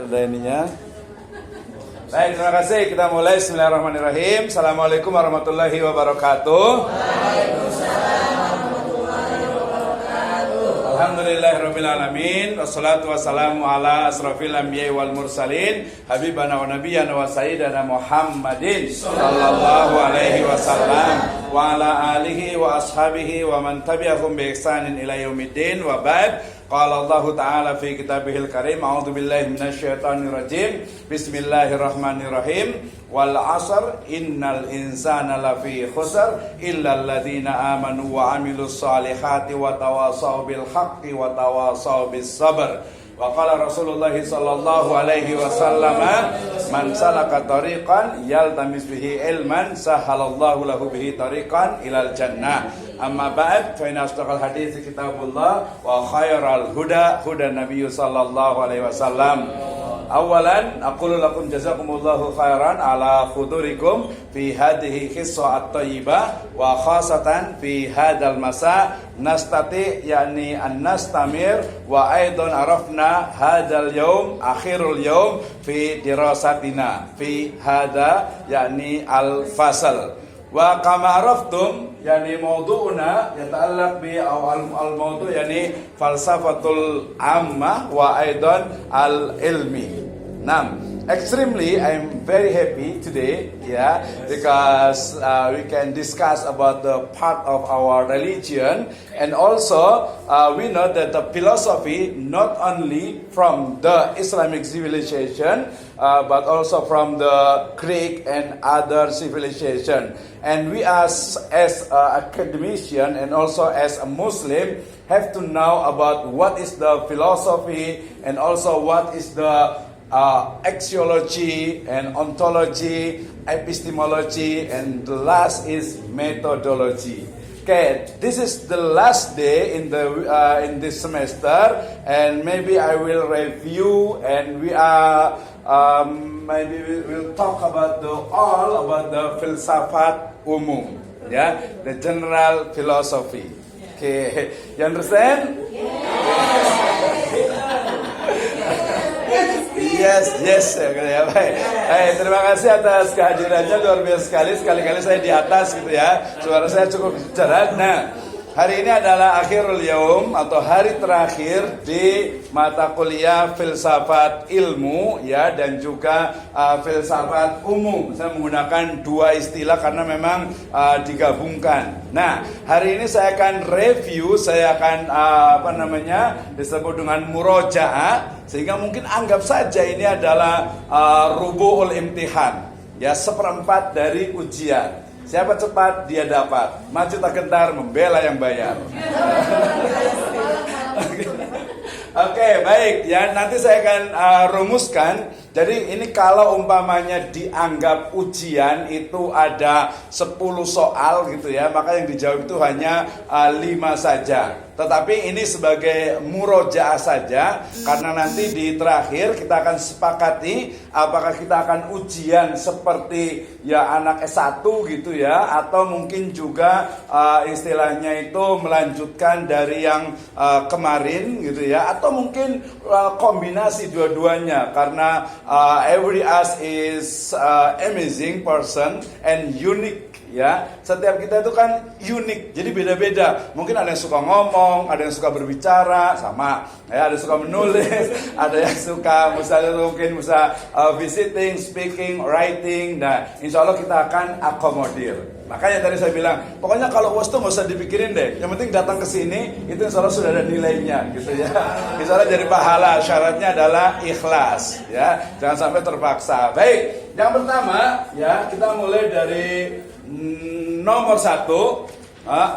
ada ininya. Baik, terima kasih. Kita mulai. Bismillahirrahmanirrahim. Assalamualaikum warahmatullahi wabarakatuh. Alhamdulillahirabbil alamin. Wassalatu wassalamu ala asrofil anbiya'i wal mursalin habibana wa nabiyyana wa sayyidina Muhammadin sallallahu alaihi wasallam wa ala alihi wa ashabihi wa man tabi'ahum bi ihsanin ila yaumiddin wa ba'd. Qala Allah Ta'ala fi kitabihil karim. A'udzu billahi minasyaitonir rajim. Bismillahirrahmanirrahim. Wal 'asr innal insana lafi khusr illa alladziina aamanu wa 'amilus solihati wa tawashaw bil haqqi wa tawashaw bis sabr. Wa qala Rasulullah sallallahu alaihi wasallam man salaka tariqan yaltamis bihi ilman sahalallahu lahu bihi tariqan ilal jannah. Amma ba'd, fa inna asdaqal hadits kitabullah wa khairal huda hudan nabiy sallallahu alaihi wasallam. Awalan aqulu lakum jazakumullahu khairan ala khudurikum fi hadhihi qissah at-thayyibah wa khasatan fi hadzal masa nastati yani an nastamir wa aidan arafna hadzal yaum akhirul yaum fi dirasatina fi hadza yani al-fasal wa kama araftum yani mawdu'una yata'allaq bi al-mawdu' yani falsafatul ammah wa aidan al-ilmi. Now, extremely I'm very happy today, because we can discuss about the part of our religion, and also we know that the philosophy not only from the Islamic civilization but also from the Greek and other civilization, and we as academician and also as a Muslim have to know about what is the philosophy and also what is the axiology and ontology, epistemology, and the last is methodology. Okay, this is the last day in this semester, and maybe I will review, and we are maybe we will talk about all about the filsafat umum, the general philosophy. Okay, you understand? Yes. Baik, terima kasih atas kehadirannya, luar biasa sekali. Sekali-kali saya di atas gitu ya. Suara saya cukup jelas. Nah, hari ini adalah akhirul yaum atau hari terakhir di mata kuliah filsafat ilmu dan juga filsafat umum. Saya menggunakan dua istilah karena memang digabungkan. Nah, hari ini saya akan review, saya akan disebut dengan murojaah, sehingga mungkin anggap saja ini adalah rubu'ul imtihan, seperempat dari ujian. Siapa cepat dia dapat, maju tak gentar membela yang bayar. Oke, baik nanti saya akan rumuskan. Jadi ini kalau umpamanya dianggap ujian itu ada 10 soal gitu maka yang dijawab itu hanya 5 saja. Tetapi ini sebagai murojaah saja, karena nanti di terakhir kita akan sepakati apakah kita akan ujian seperti anak S1 gitu atau mungkin juga istilahnya itu melanjutkan dari yang kemarin gitu atau mungkin kombinasi dua-duanya, karena every us is amazing person and unique. Setiap kita itu kan unik, jadi beda-beda. Mungkin ada yang suka ngomong, ada yang suka berbicara, sama. Ada yang suka menulis, ada yang suka mungkin visiting, speaking, writing. Nah, insya Allah kita akan akomodir. Makanya tadi saya bilang, pokoknya kalau UAS tuh nggak usah dipikirin deh. Yang penting datang ke sini, itu insya Allah sudah ada nilainya, gitu Insya Allah jadi pahala. Syaratnya adalah ikhlas, Jangan sampai terpaksa. Baik, yang pertama, kita mulai dari nomor 1,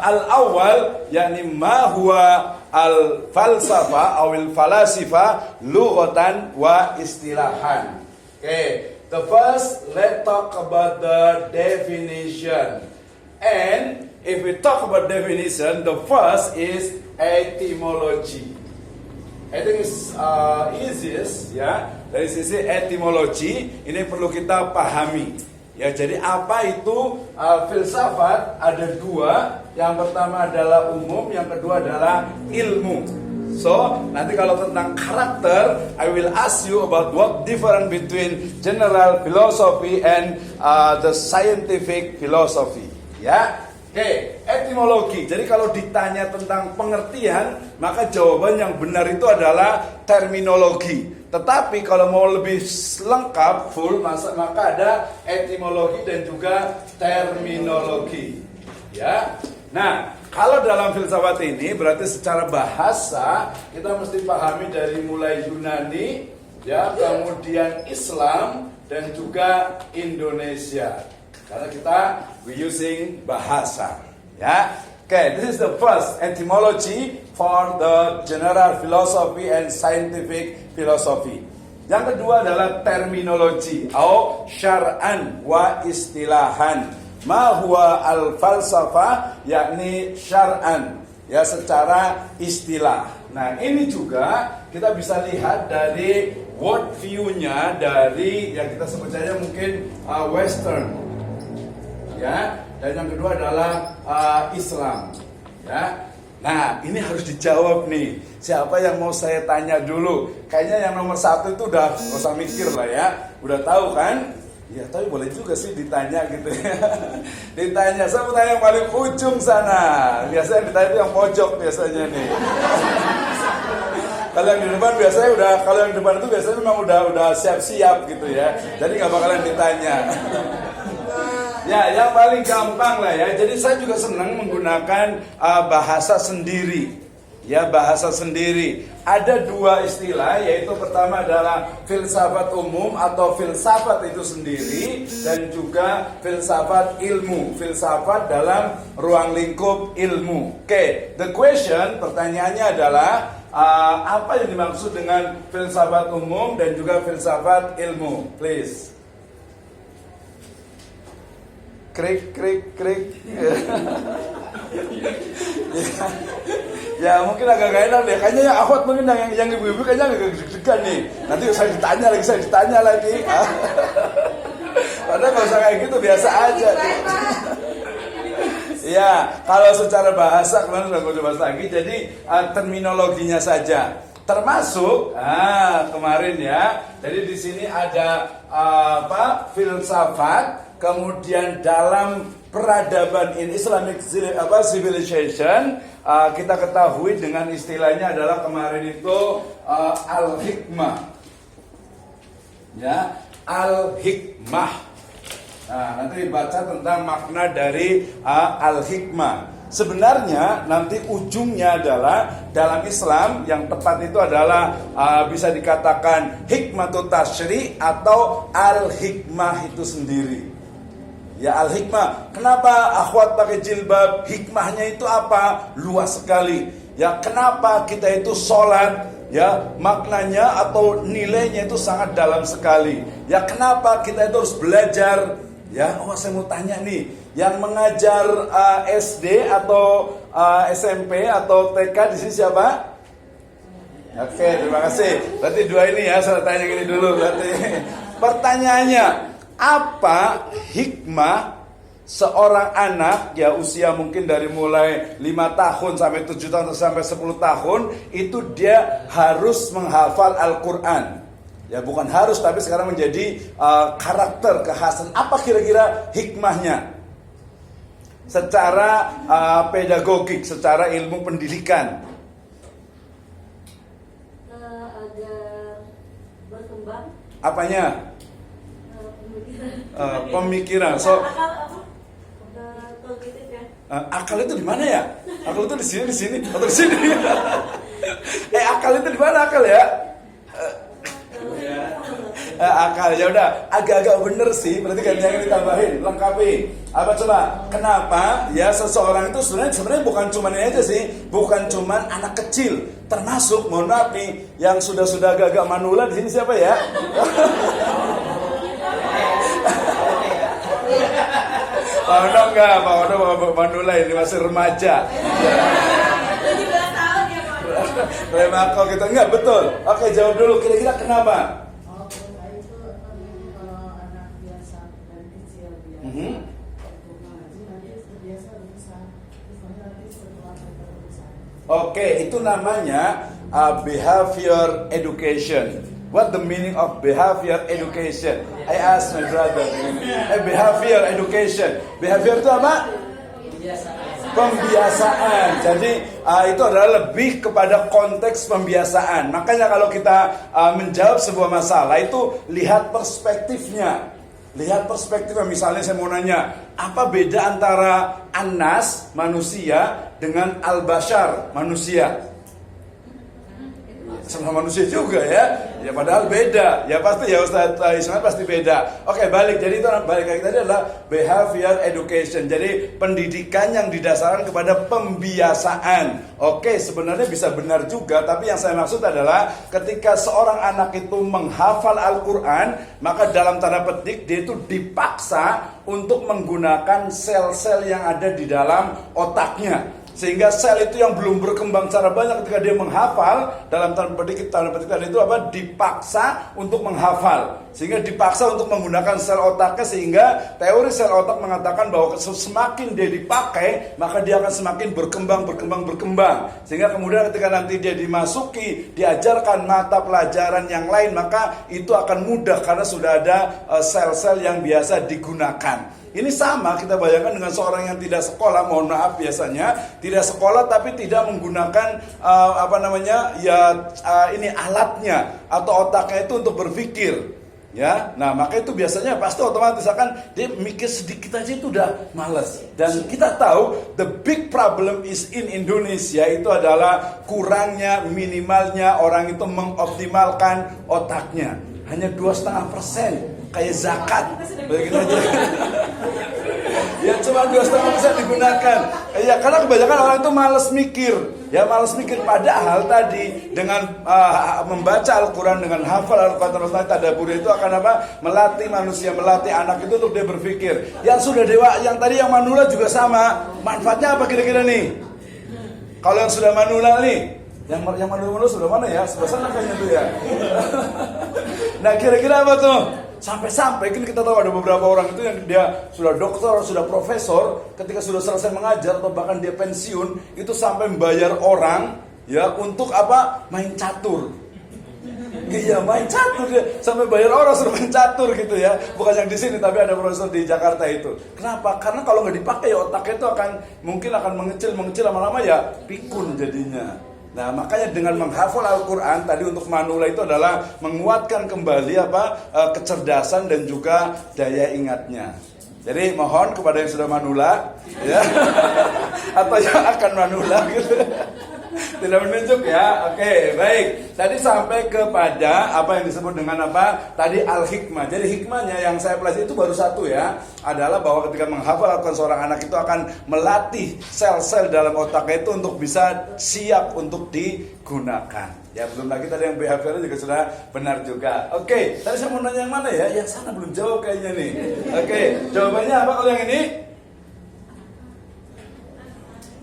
al-awwal yakni ma huwa al-falsafa atau al-falasifa lughatan wa istilahan. Okay, the first, let's talk about the definition. And if we talk about definition, the first is etymology. I think it's easiest dari sisi etimologi ini perlu kita pahami. Jadi apa itu filsafat? Ada dua. Yang pertama adalah umum, yang kedua adalah ilmu. So, nanti kalau tentang karakter, I will ask you about what difference between general philosophy and the scientific philosophy. Ya, oke, etimologi. Jadi kalau ditanya tentang pengertian, maka jawaban yang benar itu adalah terminologi. Tetapi kalau mau lebih lengkap, full, maka ada etimologi dan juga terminologi. Ya, nah. Kalau dalam filsafat ini berarti secara bahasa kita mesti pahami dari mulai Yunani, ya, kemudian Islam dan juga Indonesia. Karena kita we using bahasa, ya. Okay, this is the first etymology for the general philosophy and scientific philosophy. Yang kedua adalah terminologi atau syar'an wa istilahan. Ma huwa al-falsafah, yakni syar'an, ya, secara istilah. Nah, ini juga kita bisa lihat dari world view-nya dari yang kita sebut saja mungkin western. Ya, dan yang kedua adalah Islam, ya. Nah, ini harus dijawab nih. Siapa yang mau saya tanya dulu? Kayaknya yang nomor 1 itu udah gak usah mikir lah ya. Udah tahu kan? Ya, tapi boleh juga sih ditanya gitu ya. Ditanya, saya mau tanya yang paling ujung sana. Biasanya ditanya itu yang pojok biasanya nih. Kalau yang di depan biasanya kalau yang di depan itu biasanya memang udah siap-siap gitu ya. Jadi nggak bakalan ditanya. Ya, yang paling gampang lah ya. Jadi saya juga senang menggunakan bahasa sendiri. Ya, bahasa sendiri. Ada 2 istilah, yaitu pertama adalah filsafat umum atau filsafat itu sendiri, dan juga filsafat ilmu, filsafat dalam ruang lingkup ilmu. Oke, the question, pertanyaannya adalah apa yang dimaksud dengan filsafat umum dan juga filsafat ilmu? Please. Krik. Ya, mungkin agak gak enak deh. Kayaknya yang akhwat mungkin yang ibu-ibu kayaknya agak deg-degan nih. Nanti saya ditanya lagi. Padahal kalau usah kayak gitu, biasa aja. Ya, kalau secara bahasa kemarin sudah gue bahas lagi. Jadi terminologinya saja. Termasuk kemarin ya. Jadi di sini ada filsafat, kemudian dalam peradaban in Islamic civilization, kita ketahui dengan istilahnya adalah kemarin itu al-hikmah. Ya, al-hikmah. Nah, nanti baca tentang makna dari al-hikmah. Sebenarnya nanti ujungnya adalah dalam Islam yang tepat itu adalah bisa dikatakan hikmatut tasyri' atau al-hikmah itu sendiri. Ya, al-hikmah. Kenapa akhwat pakai jilbab? Hikmahnya itu apa? Luas sekali. Ya, kenapa kita itu sholat? Ya, maknanya atau nilainya itu sangat dalam sekali. Ya, kenapa kita itu harus belajar? Ya, saya mau tanya nih, yang mengajar SD atau SMP atau TK di sini siapa? Oke, terima kasih. Berarti 2 ini ya, saya tanya gini dulu berarti. Pertanyaannya, apa hikmah seorang anak ya usia mungkin dari mulai 5 tahun sampai 7 tahun sampai 10 tahun itu dia harus menghafal Al-Quran. Ya, bukan harus, tapi sekarang menjadi karakter, kekhasan. Apa kira-kira hikmahnya? Secara pedagogik, secara ilmu pendidikan. Agar berkembang. Apanya? Pemikiran. So, akal itu di mana ya? Akal itu di sini atau di sini? Akal itu di mana akal ya? Akal ya udah agak-agak bener sih, berarti kan yang ditambahin, lengkapi. Apa coba? Kenapa ya seseorang itu sebenarnya bukan cuma ini aja sih, bukan cuma anak kecil, termasuk mohon maaf nih yang sudah agak-agak manula di sini siapa ya? Pak Ono enggak, Pak Ono manula ini masih remaja. 17 tahun ya Pak. Remako gitu enggak betul. Oke, jawab dulu kira-kira kenapa? Oke, itu namanya behavior education. What the meaning of behavior education? I ask my brother. Behavior education. Behavior itu apa? Pembiasaan. Jadi itu adalah lebih kepada konteks pembiasaan. Makanya kalau kita menjawab sebuah masalah itu lihat perspektifnya. Lihat perspektifnya. Misalnya saya mau nanya, apa beda antara Anas manusia dengan Al-Bashar manusia? Sama manusia juga ya padahal beda ya pasti ya Ustaz Ismail pasti beda. Oke, balik, jadi itu balik lagi tadi adalah behavior education, jadi pendidikan yang didasarkan kepada pembiasaan. Oke, sebenarnya bisa benar juga, tapi yang saya maksud adalah ketika seorang anak itu menghafal Al-Quran, maka dalam tanda petik dia itu dipaksa untuk menggunakan sel-sel yang ada di dalam otaknya. Sehingga sel itu yang belum berkembang secara banyak ketika dia menghafal, dalam tanda petik tadi itu apa? Dipaksa untuk menghafal. Sehingga dipaksa untuk menggunakan sel otaknya, sehingga teori sel otak mengatakan bahwa semakin dia dipakai, maka dia akan semakin berkembang. Sehingga kemudian ketika nanti dia dimasuki, diajarkan mata pelajaran yang lain, maka itu akan mudah karena sudah ada sel-sel yang biasa digunakan. Ini sama kita bayangkan dengan seorang yang tidak sekolah, mohon maaf biasanya tidak sekolah tapi tidak menggunakan ini alatnya atau otaknya itu untuk berpikir. Ya, nah maka itu biasanya pasti otomatis akan dia mikir sedikit aja itu udah malas. Dan kita tahu the big problem is in Indonesia itu adalah kurangnya, minimalnya orang itu mengoptimalkan otaknya. Hanya 2,5%. Kayak zakat, begitu aja. Ya cuma 2,5% digunakan. Ya karena kebanyakan orang itu malas mikir. Ya malas mikir, padahal tadi dengan membaca Al-Quran, dengan hafal Al-Quran, tadabbur itu akan apa? Melatih manusia, melatih anak itu untuk dia berpikir. Yang sudah dewa, yang tadi yang manula juga sama. Manfaatnya apa kira-kira nih? Kalau yang sudah manula nih, yang manula sudah mana ya? Sudah sana kayaknya tuh ya. Nah kira-kira apa tuh? Sampai-sampai kan kita tahu ada beberapa orang itu yang dia sudah dokter, sudah profesor, ketika sudah selesai mengajar atau bahkan dia pensiun, itu sampai membayar orang ya untuk apa? Main catur. Iya, main catur dia, sampai bayar orang suruh main catur gitu ya. Bukan yang di sini tapi ada profesor di Jakarta itu. Kenapa? Karena kalau nggak dipakai ya otaknya itu mungkin akan mengecil lama-lama ya pikun jadinya. Nah makanya dengan menghafal Al-Quran tadi untuk manula itu adalah menguatkan kembali kecerdasan dan juga daya ingatnya. Jadi mohon kepada yang sudah manula ya atau yang akan manula gitu. Tidak menunjuk ya. Oke, baik. Tadi sampai kepada apa yang disebut dengan apa? Tadi al-hikmah. Jadi hikmahnya yang saya pelajari itu baru satu ya, adalah bahwa ketika menghafal Al-Quran seorang anak itu akan melatih sel-sel dalam otaknya itu untuk bisa siap untuk digunakan. Ya belum lagi tadi yang behavior juga sudah benar juga. Oke, tadi saya mau nanya yang mana ya? Yang sana belum jawab kayaknya nih. Oke, jawabannya apa kalau yang ini?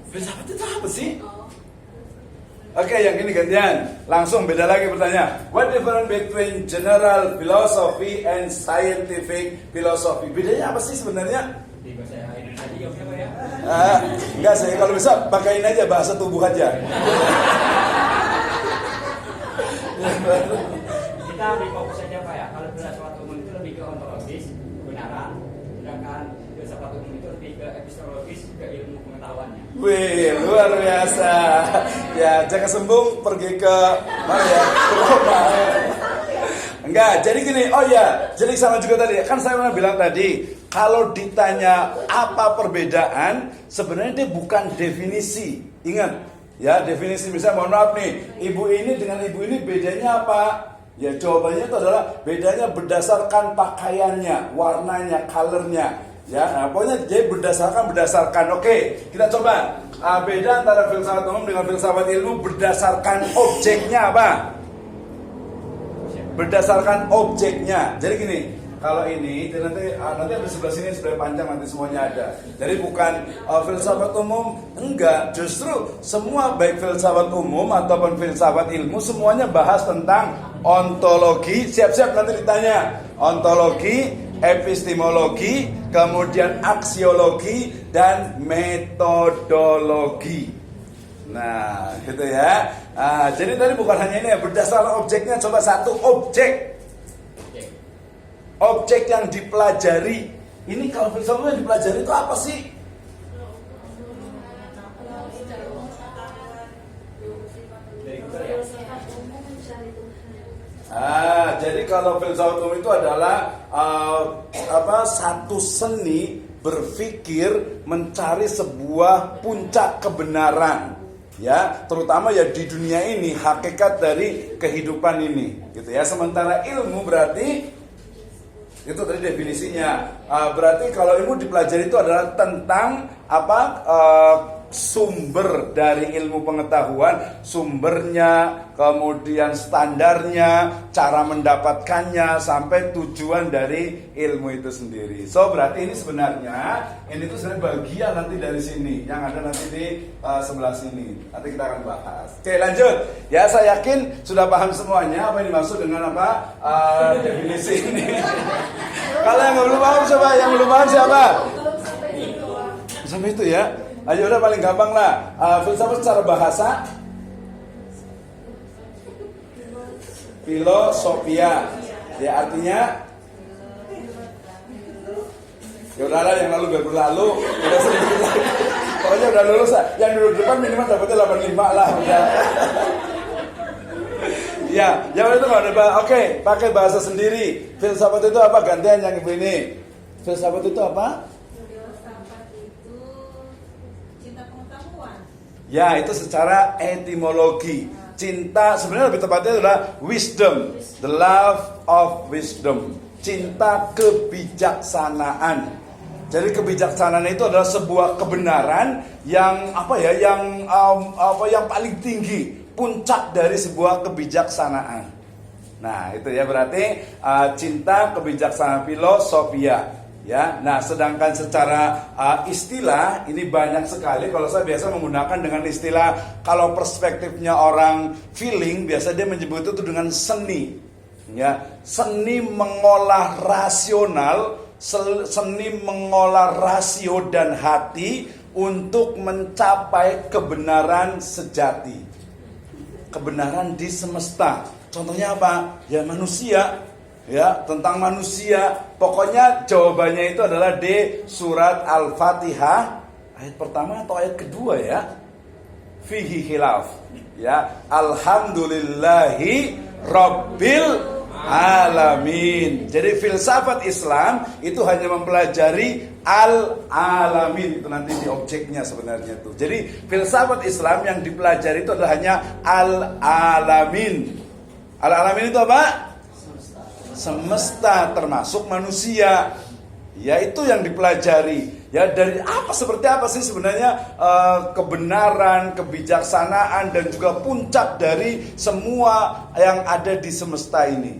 Filsafat itu apa sih? Oke, yang ini gantian. Langsung beda lagi pertanyaan. What difference between general philosophy and scientific philosophy? Bedanya apa sih sebenarnya? Di bahasa Indonesia juga ya? Enggak sih, kalau bisa pakain aja bahasa tubuh aja. Kita lebih fokus aja Pak ya. Kalau filsafat umum itu lebih ke ontologis, kebenaran, sedangkan filsafat umum itu lebih ke epistemologis, ke ilmu pengetahuannya. Wih, luar biasa. Ya, jangan sembung pergi ke mana ya? Ke Roma. Enggak, jadi gini. Oh ya, jadi sama juga tadi. Kan saya pernah bilang tadi, kalau ditanya apa perbedaan, sebenarnya dia bukan definisi. Ingat, ya definisi misalnya mohon maaf nih, ibu ini dengan ibu ini bedanya apa? Ya jawabannya itu adalah bedanya berdasarkan pakaiannya, warnanya, colornya. Ya, nah, pokoknya jadi berdasarkan. Oke, kita coba beda antara filsafat umum dengan filsafat ilmu berdasarkan objeknya apa? Berdasarkan objeknya. Jadi gini, kalau ini nanti ada sebelah sini sebelah panjang nanti semuanya ada. Jadi bukan filsafat umum, enggak. Justru semua baik filsafat umum ataupun filsafat ilmu semuanya bahas tentang ontologi. Siap-siap nanti ditanya. Ontologi, epistemologi, kemudian aksiologi dan metodologi. Nah, gitu ya. Jadi tadi bukan hanya ini ya, berdasarkan objeknya, coba satu objek. Objek yang dipelajari. Ini kalau filsafat yang dipelajari itu apa sih? Jadi kalau filsafat umum itu adalah satu seni berpikir mencari sebuah puncak kebenaran, ya, terutama ya di dunia ini, hakikat dari kehidupan ini, gitu ya. Sementara ilmu berarti itu tadi definisinya. Berarti kalau ilmu dipelajari itu adalah tentang sumber dari ilmu pengetahuan, sumbernya, kemudian standarnya, cara mendapatkannya, sampai tujuan dari ilmu itu sendiri. So berarti ini sebenarnya ini tuh sebenarnya bagian nanti dari sini, yang ada nanti di sebelah sini. Nanti kita akan bahas. Oke, lanjut. Ya, saya yakin sudah paham semuanya apa yang dimaksud dengan definisi ini. Kalau yang belum paham siapa? Yang belum paham siapa? Sampai itu ya. Ayo udah paling gampang lah. Filsafat secara bahasa filosofia. Ya artinya ya udahlah, yang lalu biar berlalu. Udah sedikit lagi. Pokoknya udah lulus. Yang duduk depan minimal dapatnya 85 lah. Ya. Ya, yang itu nggak ada. Oke, pakai bahasa sendiri. Filsafat itu apa? Gantian yang ini. Filsafat itu apa? Ya, itu secara etimologi. Cinta sebenarnya lebih tepatnya adalah wisdom, the love of wisdom. Cinta kebijaksanaan. Jadi kebijaksanaan itu adalah sebuah kebenaran yang yang paling tinggi, puncak dari sebuah kebijaksanaan. Nah, itu ya berarti cinta kebijaksanaan, filosofia. Ya, nah sedangkan secara istilah ini banyak sekali. Kalau saya biasa menggunakan dengan istilah, kalau perspektifnya orang feeling, biasa dia menyebut itu dengan seni. Ya, seni mengolah rasional, seni mengolah rasio dan hati untuk mencapai kebenaran sejati, kebenaran di semesta. Contohnya apa? Ya manusia. Ya, tentang manusia. Pokoknya jawabannya itu adalah di surat Al-Fatihah ayat pertama atau ayat kedua ya. Fihi khilaf. Ya, alhamdulillahi rabbil alamin. Jadi filsafat Islam itu hanya mempelajari al-alamin, itu nanti di objeknya sebenarnya itu. Jadi filsafat Islam yang dipelajari itu adalah hanya al-alamin. Al-alamin itu apa? Semesta, termasuk manusia. Ya, itu yang dipelajari. Ya, dari seperti apa sih sebenarnya kebenaran, kebijaksanaan, dan juga puncak dari semua yang ada di semesta ini.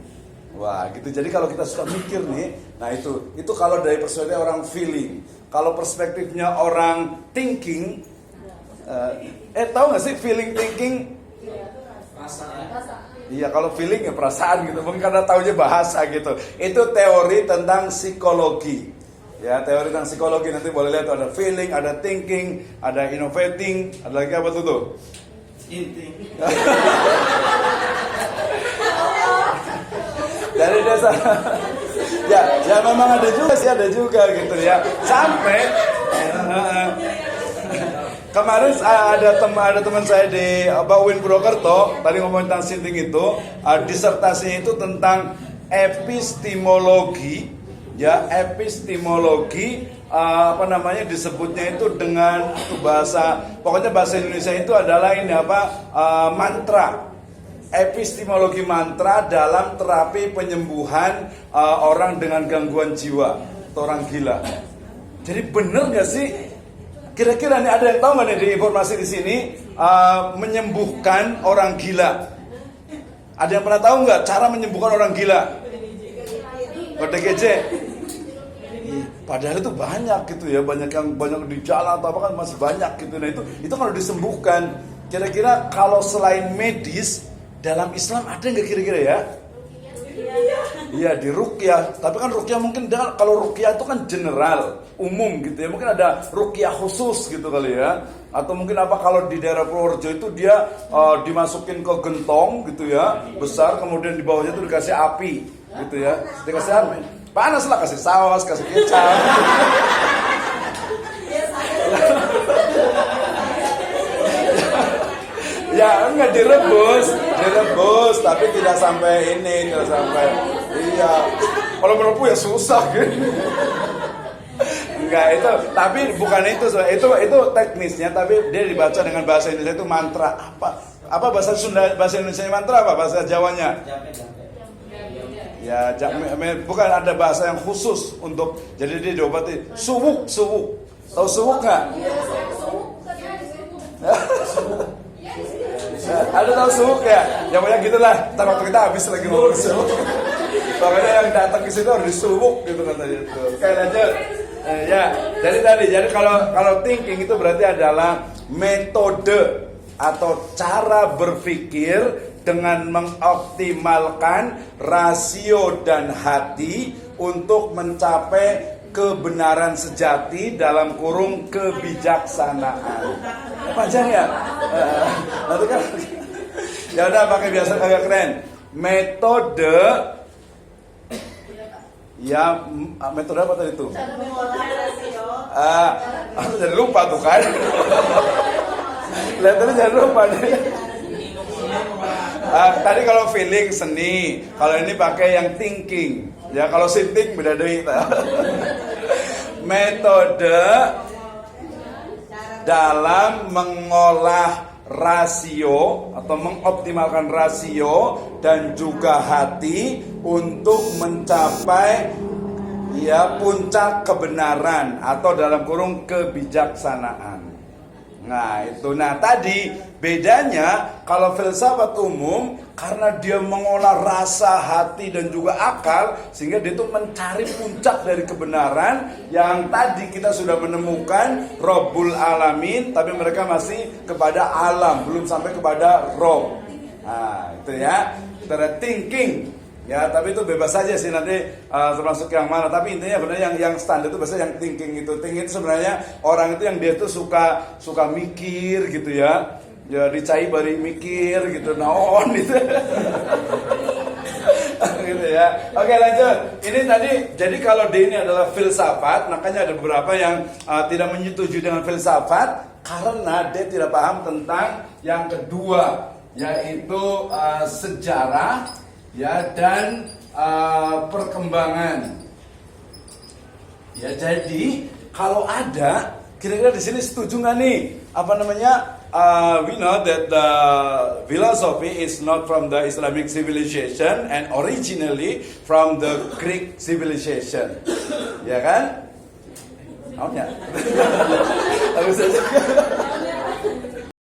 Wah, gitu. Jadi kalau kita suka mikir nih, nah itu kalau dari perspektif orang feeling. Kalau perspektifnya orang thinking, tahu nggak sih feeling thinking? Iya, kalau feeling ya perasaan gitu, mungkin karena taunya bahasa gitu. Itu teori tentang psikologi. Ya, teori tentang psikologi, nanti boleh lihat ada feeling, ada thinking, ada innovating, ada lagi apa tuh? Inting. Dari desa. Ya memang ada juga gitu ya. Sampai kemarin ada teman saya di UIN Purwokerto tadi ngomongin tentang sinting itu, disertasinya itu tentang epistemologi, ya epistemologi disebutnya itu dengan bahasa Indonesia itu adalah ini mantra, epistemologi mantra dalam terapi penyembuhan orang dengan gangguan jiwa atau orang gila. Jadi bener nggak sih? Kira-kira nih ada yang tahu nggak nih di informasi di sini menyembuhkan orang gila? Ada yang pernah tahu nggak cara menyembuhkan orang gila? OTGJ. Padahal itu banyak gitu ya, banyak di jalan atau apa kan masih banyak gitu. Nah itu kalau disembuhkan. Kira-kira kalau selain medis dalam Islam ada nggak kira-kira ya? Iya di ruqyah, tapi kan ruqyah mungkin kalau ruqyah itu kan general, umum gitu ya. Mungkin ada ruqyah khusus gitu kali ya. Atau mungkin apa kalau di daerah Purworejo itu dia dimasukin ke gentong gitu ya, besar, kemudian di bawahnya itu dikasih api gitu ya. Dikasih api. Panas lah, kasih saus, kasih kecap. Ya enggak direbus, tapi tidak sampai ini, tidak sampai. Iya, kalau merepu ya susah gitu. Enggak itu, tapi bukan itu teknisnya, tapi dia dibaca dengan bahasa Indonesia itu mantra apa bahasa Sunda, bahasa Indonesia mantra apa, bahasa Jawanya? Ya, bukan ada bahasa yang khusus untuk, jadi dia diobati suwuk. Tahu suwuk nggak? Ada tahu suwuk ya? Ya pokoknya gitulah. Ntar waktu kita habis lagi ngomong suwuk. Pokoknya yang datang ke situ harus disuwuk gitu katanya itu. Oke lanjut. Jadi kalau thinking itu berarti adalah metode atau cara berpikir dengan mengoptimalkan rasio dan hati untuk mencapai kebenaran sejati dalam kurung kebijaksanaan. Panjang ya? Nanti kan ya udah pakai biasa agak keren. Metode ya metode apa tadi itu? Aku jadi lupa tuh kan. Lihat jangan lupa deh. Tadi kalau feeling seni, kalau ini pakai yang thinking. Ya kalau sitting beda deui. Metode dalam mengolah rasio atau mengoptimalkan rasio dan juga hati untuk mencapai ya puncak kebenaran atau dalam kurung kebijaksanaan. Nah itu, tadi bedanya kalau filsafat umum karena dia mengolah rasa, hati dan juga akal, sehingga dia itu mencari puncak dari kebenaran yang tadi kita sudah menemukan Rabbul Alamin, tapi mereka masih kepada alam, belum sampai kepada Rob. Nah itu ya, cara thinking. Ya, tapi itu bebas saja sih nanti termasuk yang mana. Tapi intinya sebenarnya yang standar itu biasanya yang thinking itu. Thinking itu sebenarnya orang itu yang dia tuh suka mikir gitu ya. Ya dicai bari mikir gitu, naon gitu. Gitu ya. Oke lanjut. Ini tadi jadi kalau D ini adalah filsafat, makanya ada beberapa yang tidak menyetujui dengan filsafat karena dia tidak paham tentang yang kedua, yaitu sejarah. Ya dan perkembangan. Ya jadi kalau ada kira-kira di sini setuju nggak nih? Apa namanya? We know that the philosophy is not from the Islamic civilization and originally from the Greek civilization. Ya kan? Oh ya. Harus saja.